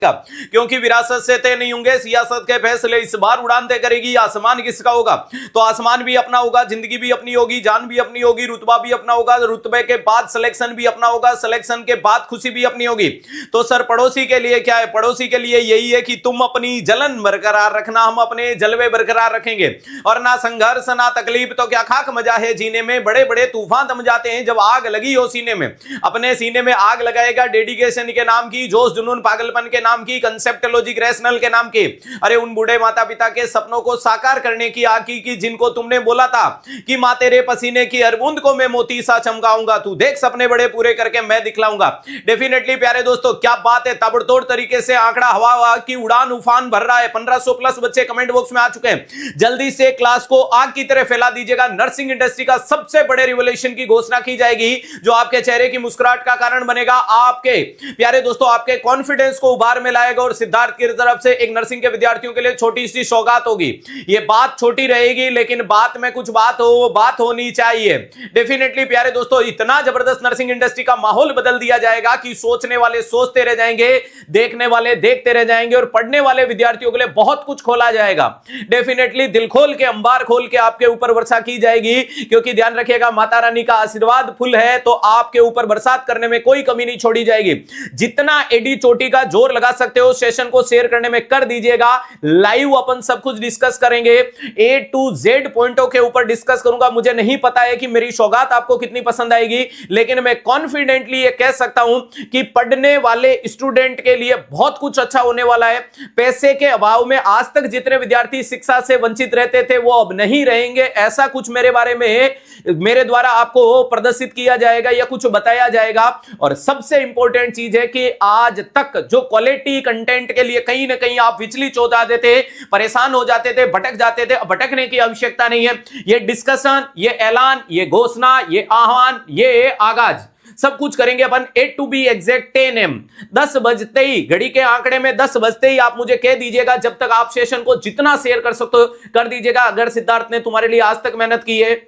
क्योंकि विरासत से तय नहीं होंगे सियासत के फैसले, इस बार उड़ान तय करेगी आसमान किसका होगा। तो आसमान भी अपना होगा, जिंदगी भी अपनी होगी, जान भी अपनी होगी, रुतबा भी अपना होगा, रुतबे के बाद सिलेक्शन भी अपना होगा, सिलेक्शन के बाद खुशी भी अपनी होगी। तो सर पड़ोसी के लिए क्या है? पड़ोसी के लिए यही है कि तुम अपनी जलन बरकरार रखना, हम अपने जलवे बरकरार रखेंगे, और ना संघर्ष ना तकलीफ तो क्या खाक मजा है जीने में। बड़े बड़े तूफान थम जाते हैं जब आग लगी हो सीने में। अपने सीने में आग लगाएगा डेडिकेशन के नाम की, जोश जुनून पागलपन के नाम की, कंसेप्ट लॉजिक रैशनल के नाम की। अरे उन बूढ़े माता पिता के सपनों को साकार करने की आग की जिनको तुमने बोला था कि मां तेरे पसीने की हर बूंद को मैं मोती सा चमकाऊंगा, तू देख सपने बड़े पूरे करके मैं दिखलाऊंगा। डेफिनेटली प्यारे दोस्तों क्या बात है, ताबड़तोड़ तरीके से आंकड़ा हवा की उड़ान उफान भर रहा है। 1500 प्लस बच्चे कमेंट बॉक्स में आ चुके हैं। जल्दी से क्लास को आग की तरह फैला दीजिएगा। नर्सिंग इंडस्ट्री का सबसे बड़े रिवोल्यूशन की घोषणा की जाएगी जो आपके चेहरे की मुस्कुराहट का कारण बनेगा, आपके प्यारे दोस्तों आपके कॉन्फिडेंस को उभार में लाएगा। और सिद्धार्थ की तरफ से एक नर्सिंग के विद्यार्थियों के लिए छोटी सी सौगात होगी। ये बात छोटी रहेगी लेकिन बात में कुछ बात होनी चाहिए। डेफिनेटली प्यारे दोस्तों इतना जबरदस्त नर्सिंग इंडस्ट्री का माहौल बदल दिया जाएगा कि सोचने वाले सोचते रह जाएंगे, देखने वाले देखते रह जाएंगे, और पढ़ने वाले विद्यार्थियों के लिए बहुत कुछ खोला जाएगा। डेफिनेटली दिल खोल के अंबार खोल के आपके ऊपर वर्षा की जाएगी, क्योंकि ध्यान रखिएगा माता रानी का आशीर्वाद फुल है तो आपके ऊपर बरसात करने में कोई कमी नहीं छोड़ी जाएगी। जितना एडी चोटी का जोर लगा सकते हो सेशन को शेयर करने में कर दीजिएगा। लाइव अपन सब कुछ डिस्कस करेंगे, ए टू जेड पॉइंटों के ऊपर डिस्कस करूंगा। मुझे नहीं पता है कि मेरी सौगात आपको कितनी पसंद आएगी, लेकिन मैं कॉन्फिडेंटली ये कह सकता हूं कि पढ़ने वाले स्टूडेंट के लिए बहुत कुछ अच्छा होने वाला है। पैसे के अभाव में आज तक जितने विद्यार्थी शिक्षा से वंचित रहते थे वो अब नहीं रहेंगे, ऐसा कुछ मेरे बारे में मेरे द्वारा आपको प्रदर्शित किया जाएगा या कुछ बताया जाएगा। और सबसे इंपॉर्टेंट चीज है कि आज तक जो क्वालिटी कंटेंट के लिए कहीं ना कहीं आप विचलित हो जाते थे, परेशान हो जाते थे, भटक जाते थे, भटकने की आवश्यकता नहीं है। ये डिस्कशन, ये ऐलान, ये घोषणा, ये आह्वान, ये आगाज सब कुछ करेंगे अपन 8 to be exact 10 AM 10 बजते ही, घड़ी के आंकड़े में 10 बजते ही आप मुझे कह दीजिएगा। जब तक आप सेशन को जितना शेयर कर सकते हो कर दीजिएगा। अगर सिद्धार्थ ने तुम्हारे लिए आज तक मेहनत की है,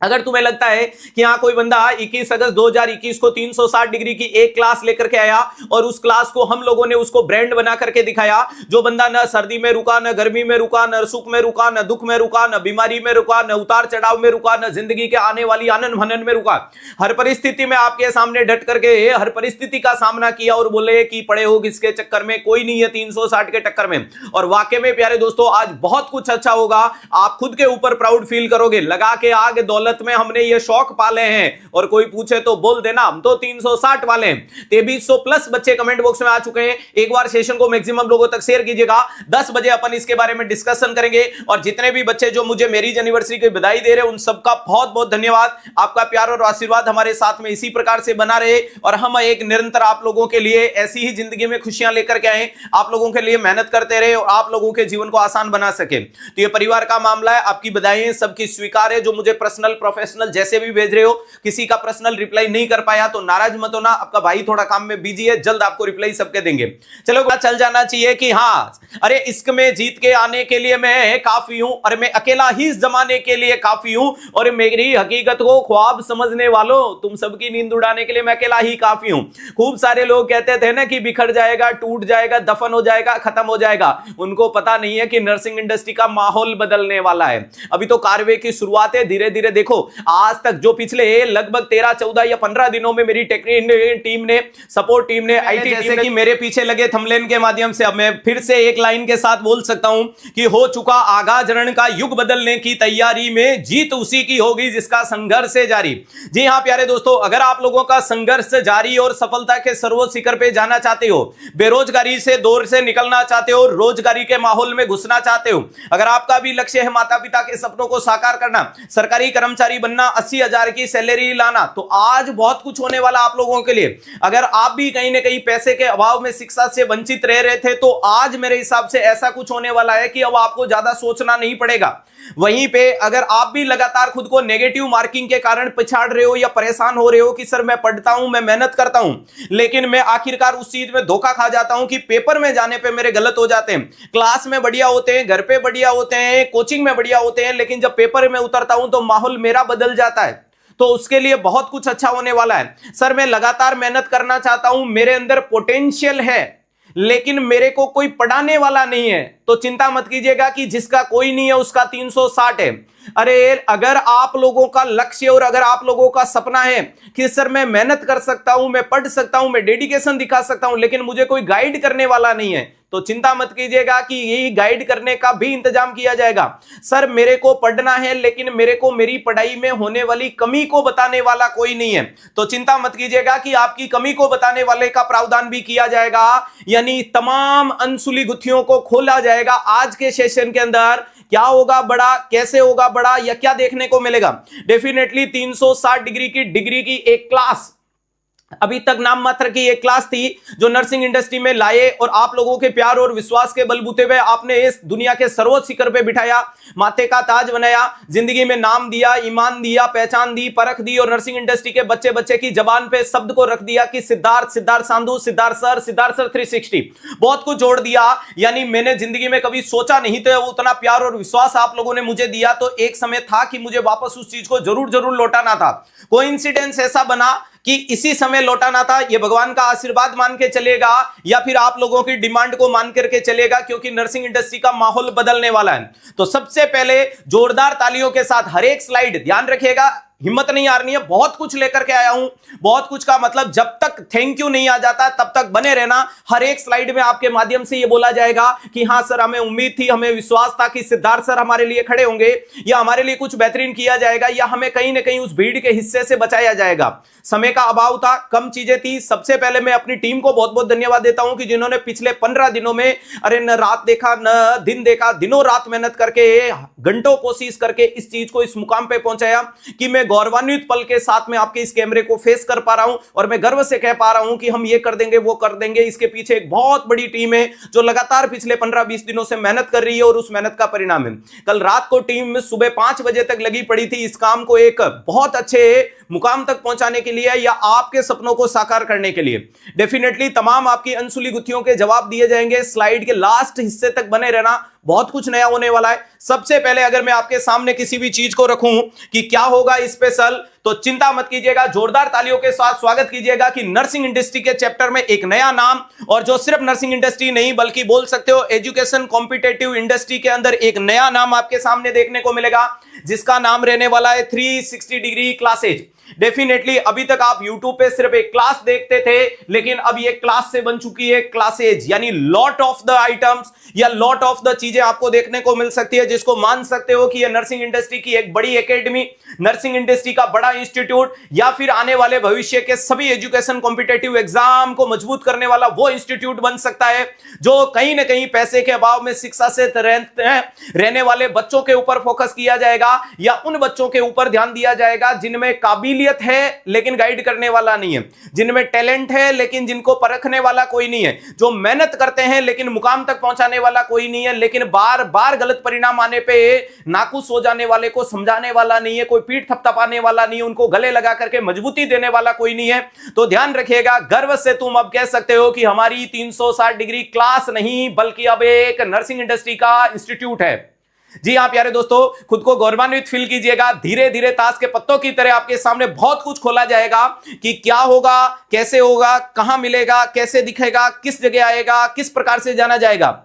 अगर तुम्हें लगता है कि यहां कोई बंदा 21 अगस्त 2021 को 360 डिग्री की एक क्लास लेकर के आया और उस क्लास को हम लोगों ने उसको ब्रांड बना करके दिखाया, जो बंदा न सर्दी में रुका, न गर्मी में रुका, न सुख में रुका, न दुख में रुका, न बीमारी में रुका, न उतार चढ़ाव में रुका, न जिंदगी के आने वाली आनंद भनन में रुका, हर परिस्थिति में आपके सामने डट करके हर परिस्थिति का सामना किया और बोले कि पड़े हो किसके चक्कर में, कोई नहीं है 360 के टक्कर में। और वाकई में प्यारे दोस्तों आज बहुत कुछ अच्छा होगा, आप खुद के ऊपर प्राउड फील करोगे। लगा के आग दौलत में हमने ये शौक पाले हैं, और कोई पूछे तो बोल देना हम तो 360 वाले हैं। 2300 प्लस बच्चे कमेंट बॉक्स में आ चुके हैं। एक बार सेशन को मैक्सिमम लोगों तक शेयर कीजिएगा। 10 बजे अपन इसके बारे में डिस्कशन करेंगे। और जितने भी बच्चे जो मुझे मैरिज एनिवर्सरी की बधाई दे रहे हैं उन सबका बहुत बहुत धन्यवाद। आपका प्यार और आशीर्वाद हमारे साथ में इसी प्रकार से बना रहे और हम एक निरंतर आप लोगों के लिए ऐसी ही जिंदगी में खुशियां लेकर के आए, आप लोगों के लिए मेहनत करते रहे और आप लोगों के जीवन को आसान बना सके। तो ये परिवार का मामला है, आपकी बधाई सबकी स्वीकार है। जो मुझे पर्सनल प्रोफेशनल जैसे भी भेज रहे हो, किसी का पर्सनल रिप्लाई नहीं कर पाया तो नाराज मत होना, आपका भाई थोड़ा काम में बिजी है, जल्द आपको रिप्लाई सबके देंगे। चलो चल जाना चाहिए कि हाँ अरे इश्क में जीत के आने के लिए मैं काफी हूं, और मैं अकेला ही इस जमाने के लिए काफी हूं, और मेरी हकीकत को ख्वाब समझने वालों तुम सबकी नींद उड़ाने के लिए मैं अकेला ही काफी हूं। खूब सारे लोग कहते थे ना कि बिखर जाएगा, टूट जाएगा, दफन हो जाएगा, खत्म हो जाएगा। उनको पता नहीं है कि नर्सिंग इंडस्ट्री का माहौल बदलने वाला है। अभी तो कार्रवाई की शुरुआत है, धीरे धीरे देखो आज तक जो पिछले लगभग 13, 14 या 15 दिनों में मेरी टेक्निकल टीम ने, सपोर्ट टीम ने, आईटी जैसे कि मेरे पीछे लगे थंबनेल के माध्यम से अब मैं फिर से एक लाइन के साथ बोल सकता हूं कि हो चुका आगाज रण का युग बदलने की तैयारी में, जीत उसी की होगी जिसका संघर्ष है जारी। जी हां प्यारे दोस्तों, अगर आप लोगों का संघर्ष जारी और सफलता के सर्वोच्च शिखर पे जाना चाहते हो, बेरोजगारी से दौर से निकलना चाहते हो, रोजगारी के माहौल में घुसना चाहते हो, अगर आपका भी लक्ष्य है माता पिता के सपनों को साकार करना, सरकारी कर्मचारी बनना, 80,000 की सैलरी लाना, तो आज बहुत कुछ होने वाला आप लोगों के लिए। अगर आप भी कहीं ना कहीं पैसे के अभाव में शिक्षा से वंचित रह रहे थे तो आज मेरे हिसाब से ऐसा कुछ होने वाला है कि अब आपको ज्यादा सोचना नहीं पड़ेगा। वहीं पे अगर आप भी लगातार खुद को नेगेटिव मार्किंग के कारण पिछाड़ रहे हो या परेशान हो रहे हो कि सर मैं पढ़ता हूं, मैं मेहनत करता हूं, लेकिन मैं आखिरकार उस चीज में धोखा खा जाता हूं कि पेपर में जाने पे मेरे गलत हो जाते हैं, क्लास में बढ़िया होते हैं, घर पे बढ़िया होते हैं, कोचिंग में बढ़िया होते हैं, लेकिन जब पेपर में उतरता हूं तो माहौल मेरा बदल जाता है। तो उसके लिए बहुत कुछ अच्छा होने वाला है। सर मैं लगातार मेहनत करना चाहता हूं, मेरे अंदर पोटेंशियल है, लेकिन मेरे को कोई पढ़ाने वाला नहीं है, तो चिंता मत कीजिएगा कि जिसका कोई नहीं है उसका 360 है। अरे अगर आप लोगों का लक्ष्य और अगर आप लोगों का सपना है कि सर मैं मेहनत कर सकता हूं, मैं पढ़ सकता हूं, मैं डेडिकेशन दिखा सकता हूं, लेकिन मुझे कोई गाइड करने वाला नहीं है, तो चिंता मत कीजिएगा कि यही गाइड करने का भी इंतजाम किया जाएगा। सर मेरे को पढ़ना है लेकिन मेरे को मेरी पढ़ाई में होने वाली कमी को बताने वाला कोई नहीं है, तो चिंता मत कीजिएगा कि आपकी कमी को बताने वाले का प्रावधान भी किया जाएगा, यानी तमाम अनसुली गुत्थियों को खोला जाएगा। आज के सेशन के अंदर क्या होगा बड़ा, कैसे होगा बड़ा, या क्या देखने को मिलेगा? डेफिनेटली 360 डिग्री की एक क्लास, अभी तक नाम मात्र की एक क्लास थी जो नर्सिंग इंडस्ट्री में लाए, और आप लोगों के प्यार और विश्वास के बलबूते पे आपने इस दुनिया के सर्वोच्च शिखर पे बिठाया, माथे का ताज बनाया, जिंदगी में नाम दिया, ईमान दिया, पहचान दी, परख दी, और नर्सिंग इंडस्ट्री के बच्चे बच्चे की जबान पे शब्द को रख दिया कि सिद्धार्थ, सिद्धार्थ सांधू, सिद्धार्थ सर 360, बहुत कुछ जोड़ दिया। यानी मैंने जिंदगी में कभी सोचा नहीं था उतना प्यार और विश्वास आप लोगों ने मुझे दिया, तो एक समय था कि मुझे वापस उस चीज को जरूर लौटाना था। कोइंसिडेंस ऐसा बना कि इसी समय लौटाना था, ये भगवान का आशीर्वाद मान के चलेगा या फिर आप लोगों की डिमांड को मान करके चलेगा, क्योंकि नर्सिंग इंडस्ट्री का माहौल बदलने वाला है। तो सबसे पहले जोरदार तालियों के साथ हर एक स्लाइड ध्यान रखिएगा, हिम्मत नहीं हारनी है, बहुत कुछ लेकर के आया हूं। बहुत कुछ का मतलब जब तक थैंक यू नहीं आ जाता तब तक बने रहना। हर एक स्लाइड में आपके माध्यम से ये बोला जाएगा कि हाँ सर हमें उम्मीद थी, हमें विश्वास था कि सिद्धार्थ सर हमारे लिए खड़े होंगे, या हमारे लिए कुछ बेहतरीन किया जाएगा, या हमें कहीं ना कहीं उस भीड़ के हिस्से से बचाया जाएगा। समय का अभाव था, कम चीजें थी। सबसे पहले मैं अपनी टीम को बहुत बहुत धन्यवाद देता हूं कि जिन्होंने पिछले 15 दिनों में अरे न रात देखा न दिन देखा, दिनों रात मेहनत करके, घंटों कोशिश करके इस चीज को इस मुकाम पे पहुंचाया कि मैं गौरवान्वित पल के साथ में आपके इस कैमरे को फेस कर पा रहा हूं, और मैं गर्व से कह पा रहा हूं कि हम ये कर देंगे, वो कर देंगे। इसके पीछे एक बहुत बड़ी टीम है जो लगातार पिछले 15-20 दिनों से मेहनत कर रही है, और उस मेहनत का परिणाम है कल रात को टीम में सुबह 5 बजे तक लगी पड़ी थी इस काम को एक बहुत अच्छे मुकाम तक पहुंचाने के लिए, या आपके सपनों को साकार करने के लिए। डेफिनेटली तमाम आपकी अनसुली गुत्थियों के जवाब दिए जाएंगे। स्लाइड के लास्ट हिस्से तक बने रहना, बहुत कुछ नया होने वाला है। सबसे पहले अगर मैं आपके सामने किसी भी चीज को रखूं कि क्या होगा स्पेशल, तो चिंता मत कीजिएगा, जोरदार तालियों के साथ स्वागत कीजिएगा कि नर्सिंग इंडस्ट्री के चैप्टर में एक नया नाम, और जो सिर्फ नर्सिंग इंडस्ट्री नहीं बल्कि बोल सकते हो एजुकेशन कॉम्पिटिटिव इंडस्ट्री के अंदर एक नया नाम आपके सामने देखने को मिलेगा, जिसका नाम रहने वाला है 360 डिग्री क्लासेज। डेफिनेटली अभी तक आप YouTube पे सिर्फ एक क्लास देखते थे, लेकिन अब ये क्लास से बन चुकी है क्लासेज, यानी लॉट ऑफ द आइटम्स या लॉट ऑफ द चीजें आपको देखने को मिल सकती है, जिसको मान सकते हो कि ये नर्सिंग इंडस्ट्री की एक बड़ी एकेडमी, नर्सिंग इंडस्ट्री का बड़ा इंस्टीट्यूट, या फिर आने वाले भविष्य के सभी एजुकेशन कॉम्पिटिटिव एग्जाम को मजबूत करने वाला वो इंस्टीट्यूट बन सकता है, जो कहीं ना कहीं पैसे के अभाव में शिक्षा से रहने वाले बच्चों के ऊपर फोकस किया जाएगा, या उन बच्चों के ऊपर ध्यान दिया जाएगा जिनमें काबिलियत है लेकिन गाइड करने वाला नहीं है, जिनमें टैलेंट है लेकिन जिनको परखने वाला कोई नहीं है, जो मेहनत करते हैं लेकिन मुकाम तक पहुंचाने वाला कोई नहीं है, लेकिन बार बार गलत परिणाम आने पे नाखुश हो जाने वाले को समझाने वाला नहीं है, कोई पीठ थपथपाने वाला नहीं है, उनको गले लगा करके मजबूती देने वाला कोई नहीं है। तो ध्यान रखिएगा, गर्व से तुम अब कह सकते हो कि हमारी 360 डिग्री क्लास नहीं बल्कि अब एक नर्सिंग इंडस्ट्री का इंस्टीट्यूट है। जी हाँ प्यारे दोस्तों, खुद को गौरवान्वित फील कीजिएगा। धीरे धीरे ताश के पत्तों की तरह आपके सामने बहुत कुछ खोला जाएगा कि क्या होगा, कैसे होगा, कहां मिलेगा, कैसे दिखेगा, किस जगह आएगा, किस प्रकार से जाना जाएगा।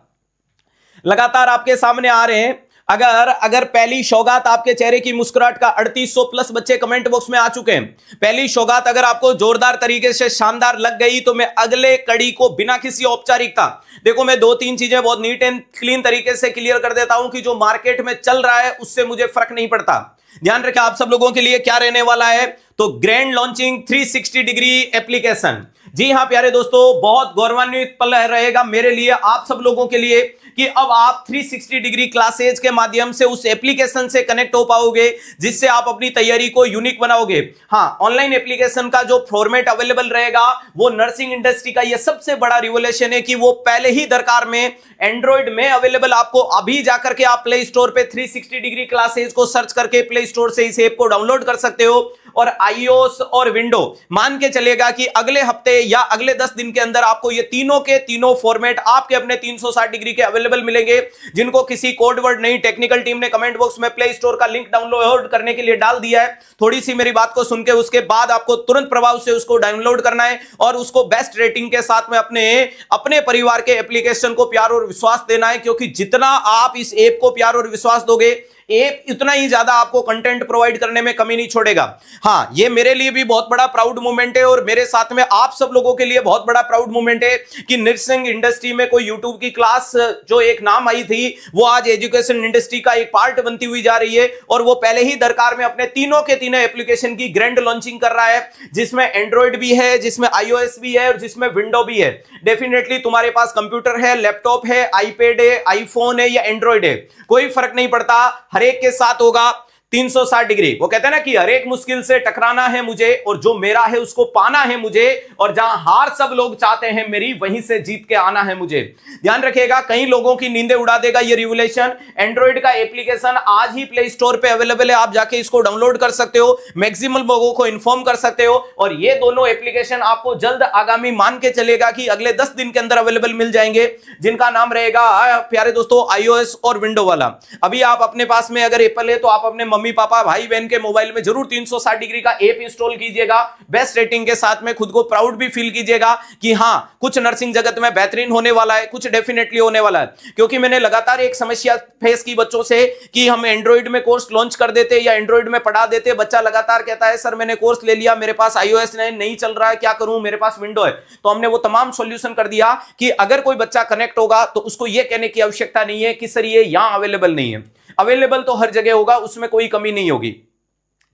लगातार आपके सामने आ रहे हैं। अगर पहली सौगात आपके चेहरे की मुस्कुराहट का 3800 प्लस बच्चे कमेंट बॉक्स में आ चुके हैं, पहली सौगात अगर आपको जोरदार तरीके से शानदार लग गई तो मैं अगले कड़ी को बिना किसी औपचारिकता, देखो मैं 2-3 चीजें बहुत नीट एंड क्लीन तरीके से क्लियर कर देता हूं कि जो मार्केट में चल रहा है उससे मुझे फर्क नहीं पड़ता। ध्यान रखें आप सब लोगों के लिए क्या रहने वाला है, तो ग्रैंड लॉन्चिंग 360 डिग्री एप्लीकेशन। जी हां प्यारे दोस्तों, बहुत गौरवान्वित पल रहेगा मेरे लिए, आप सब लोगों के लिए, कि अब आप 360 डिग्री क्लासेज के माध्यम से उस एप्लीकेशन से कनेक्ट हो पाओगे, जिससे आप अपनी तैयारी को यूनिक बनाओगे। हां, ऑनलाइन एप्लीकेशन का जो फॉर्मेट अवेलेबल रहेगा वो नर्सिंग इंडस्ट्री का ये सबसे बड़ा रिवोल्यूशन है कि वो पहले ही दरकार में एंड्रॉइड में अवेलेबल, आपको अभी जाकर के आप प्ले स्टोर पे 360 डिग्री क्लासेज को सर्च करके प्ले स्टोर से इस ऐप को डाउनलोड कर सकते हो, और आईओएस और विंडो, मान के चलेगा कि अगले हफ्ते या अगले 10 दिन के अंदर आपको ये तीनों के तीनों फॉर्मेट आपके अपने 360 डिग्री के अवेलेबल मिलेंगे। जिनको किसी कोड वर्ड नहीं, टेक्निकल टीम ने कमेंट बॉक्स में प्ले स्टोर का लिंक डाउनलोड करने के लिए डाल दिया है। थोड़ी सी मेरी बात को सुन के उसके बाद आपको तुरंत प्रभाव से उसको डाउनलोड करना है और उसको बेस्ट रेटिंग के साथ में अपने परिवार के एप्लीकेशन को प्यार और विश्वास देना है, क्योंकि जितना आप इस ऐप को प्यार और विश्वास दोगे, ऐप उतना ही ज्यादा आपको कंटेंट प्रोवाइड करने में कमी नहीं छोड़ेगा। हां, ये मेरे लिए भी बहुत बड़ा प्राउड मोमेंट है और मेरे साथ में आप सब लोगों के लिए बहुत बड़ा प्राउड मोमेंट है कि नर्सिंग इंडस्ट्री में कोई यूट्यूब की क्लास जो एक नाम आई थी, वो आज एजुकेशन इंडस्ट्री का एक पार्ट बनती हुई जा रही है। और वो पहले ही दरकार में अपने तीनों के तीनों एप्लीकेशन की ग्रैंड लॉन्चिंग कर रहा है, जिसमें एंड्रॉइड भी है, जिसमें आईओएस भी है और जिसमें विंडो भी है। डेफिनेटली तुम्हारे पास कंप्यूटर है, लैपटॉप है, आईपैड है, आईफोन है या एंड्रॉइड है, कोई फर्क नहीं पड़ता, हर एक के साथ होगा 360 डिग्री। वो कहते हैं ना कि हर एक मुश्किल से टकराना है मुझे और जो मेरा है उसको पाना है मुझे, और जहां हार सब लोग चाहते हैं मेरी, वहीं से जीत के आना है मुझे। ध्यान रखिएगा, कई लोगों की नींदें उड़ा देगा ये रिवोल्यूशन। एंड्रॉइड का एप्लीकेशन आज ही प्ले स्टोर पे अवेलेबल है, आप जाके इसको डाउनलोड कर सकते हो, मैक्सिमम लोगों को इन्फॉर्म कर सकते हो। और ये दोनों एप्लीकेशन आपको जल्द आगामी मान के चलेगा कि अगले 10 दिन के अंदर अवेलेबल मिल जाएंगे, जिनका नाम रहेगा प्यारे दोस्तों आईओएस और विंडो वाला। अभी आप अपने पास में अगर एप्पल है तो आप अपने मम्मी पापा भाई बहन के मोबाइल में जरूर 360 डिग्री का ऐप इंस्टॉल कीजिएगा, बेस्ट रेटिंग के साथ में खुद को प्राउड भी फील कीजिएगा कि हां, कुछ नर्सिंग जगत में बेहतरीन होने वाला है, कुछ डेफिनेटली होने वाला है। क्योंकि मैंने लगातार एक समस्या फेस की बच्चों से कि हम एंड्रॉइड में कोर्स लॉन्च कर देते या एंड्रॉइड में पढ़ा देते, बच्चा लगातार कहता है सर मैंने कोर्स ले लिया, मेरे पास आईओएस नहीं चल रहा है, क्या करूं, मेरे पास विंडो है। तो हमने वो तमाम सॉल्यूशन कर दिया कि अगर कोई बच्चा कनेक्ट होगा तो उसको ये कहने की आवश्यकता नहीं है कि सर ये यहां अवेलेबल नहीं है, अवेलेबल तो हर जगह होगा, उसमें कोई कमी नहीं होगी।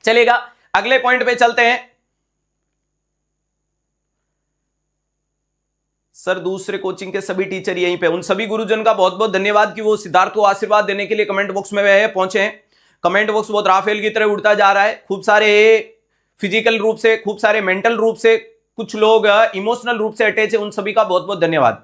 चलेगा, अगले पॉइंट पे चलते हैं। सर दूसरे कोचिंग के सभी टीचर यहीं पे, उन सभी गुरुजन का बहुत बहुत धन्यवाद कि वो सिद्धार्थ को आशीर्वाद देने के लिए कमेंट बॉक्स में पहुंचे हैं। कमेंट बॉक्स बहुत राफेल की तरह उड़ता जा रहा है, खूब सारे फिजिकल रूप से, खूब सारे मेंटल रूप से, कुछ लोग इमोशनल रूप से अटैच है, उन सभी का बहुत बहुत धन्यवाद।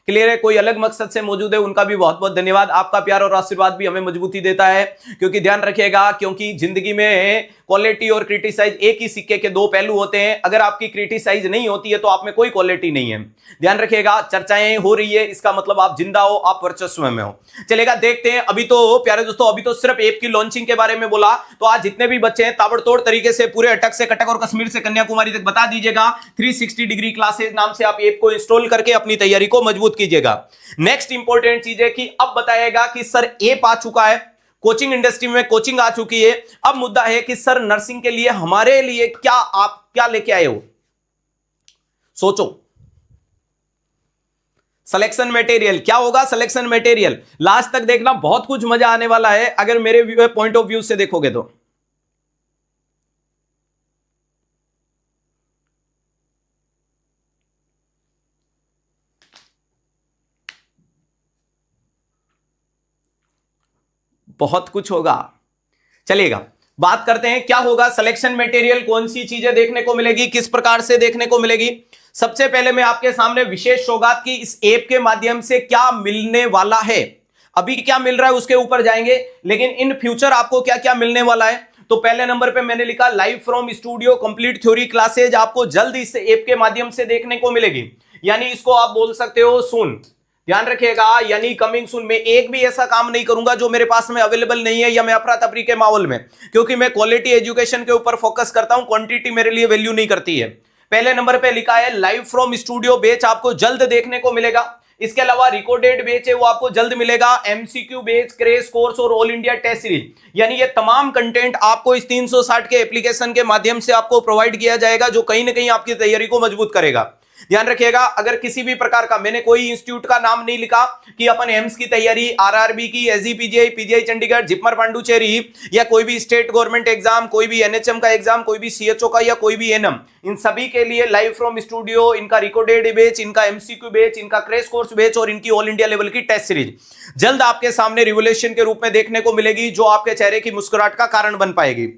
क्लियर है, कोई अलग मकसद से मौजूद है उनका भी बहुत बहुत धन्यवाद। आपका प्यार और आशीर्वाद भी हमें मजबूती देता है, क्योंकि ध्यान रखिएगा, क्योंकि जिंदगी में क्वालिटी और क्रिटिसाइज एक ही सिक्के के दो पहलू होते हैं। अगर आपकी क्रिटिसाइज नहीं होती है तो आप में कोई क्वालिटी नहीं है। ध्यान रखिएगा, चर्चाएं हो रही है, इसका मतलब आप जिंदा हो, आप वर्चस्व में हो। चलेगा, देखते हैं। अभी तो प्यारे दोस्तों, अभी तो सिर्फ ऐप की लॉन्चिंग के बारे में बोला, तो आज जितने भी बच्चे हैं ताबड़तोड़ तरीके से पूरे अटक से कटक और कश्मीर से कन्याकुमारी तक बता दीजिएगा। 360 डिग्री क्लासेज नाम से आप ऐप को इंस्टॉल करके अपनी तैयारी को मजबूत कीजिएगा। नेक्स्ट इंपॉर्टेंट चीज है कि अब बताएगा कि सर ऐप आ चुका है, कोचिंग इंडस्ट्री में कोचिंग आ चुकी है, अब मुद्दा है कि सर नर्सिंग के लिए हमारे लिए क्या, आप क्या लेके आए हो। सोचो, सिलेक्शन मटेरियल क्या होगा, सिलेक्शन मटेरियल लास्ट तक देखना, बहुत कुछ मजा आने वाला है अगर मेरे पॉइंट ऑफ व्यू से देखोगे तो। बहुत कुछ होगा। चलेगा, बात करते हैं क्या होगा सिलेक्शन मटेरियल, कौन सी चीजें देखने को मिलेगी, किस प्रकार से देखने को मिलेगी। सबसे पहले मैं आपके सामने विशेष सौगात की इस ऐप के माध्यम से क्या मिलने वाला है, अभी क्या मिल रहा है उसके ऊपर जाएंगे, लेकिन इन फ्यूचर आपको क्या क्या मिलने वाला है। तो पहले नंबर पे मैंने लिखा live from studio complete theory classes आपको जल्द इस ऐप के माध्यम से देखने को मिलेगी, यानी इसको आप बोल सकते हो सुन। ध्यान रखिएगा, यानी कमिंग सून। मैं एक भी ऐसा काम नहीं करूंगा जो मेरे पास में अवेलेबल नहीं है या मैं अफरा तफरी के माहौल में, क्योंकि मैं क्वालिटी एजुकेशन के ऊपर फोकस करता हूं, क्वांटिटी मेरे लिए वैल्यू नहीं करती है। पहले नंबर पे लिखा है लाइव फ्रॉम स्टूडियो बैच आपको जल्द देखने को मिलेगा। इसके अलावा रिकॉर्डेड बैच है वो आपको जल्द मिलेगा, एमसीक्यू बैच, क्रैश कोर्स और ऑल इंडिया टेस्ट सीरीज, यानी ये तमाम कंटेंट आपको इस 360 के एप्लीकेशन के माध्यम से आपको प्रोवाइड किया जाएगा, जो कहीं ना कहीं आपकी तैयारी को मजबूत करेगा। ध्यान रखिएगा, अगर किसी भी प्रकार का, मैंने कोई इंस्टीट्यूट का नाम नहीं लिखा कि अपन एम्स की तैयारी, आरआरबी की, एसजीपीजीआई, पीजीआई चंडीगढ़, जिपमर पांडुचेरी या कोई भी स्टेट गवर्नमेंट एग्जाम, कोई भी एनएचएम का एग्जाम, कोई भी सीएचओ का या कोई भी एनएम, इन सभी के लिए लाइव फ्रॉम स्टूडियो, इनका रिकॉर्डेड बैच, इनका एमसीक्यू बैच, इनका क्रैश कोर्स बैच और इनकी ऑल इंडिया लेवल की टेस्ट सीरीज जल्द आपके सामने रिवोल्यूशन के रूप में देखने को मिलेगी, जो आपके चेहरे की मुस्कुराहट का कारण बन पाएगी।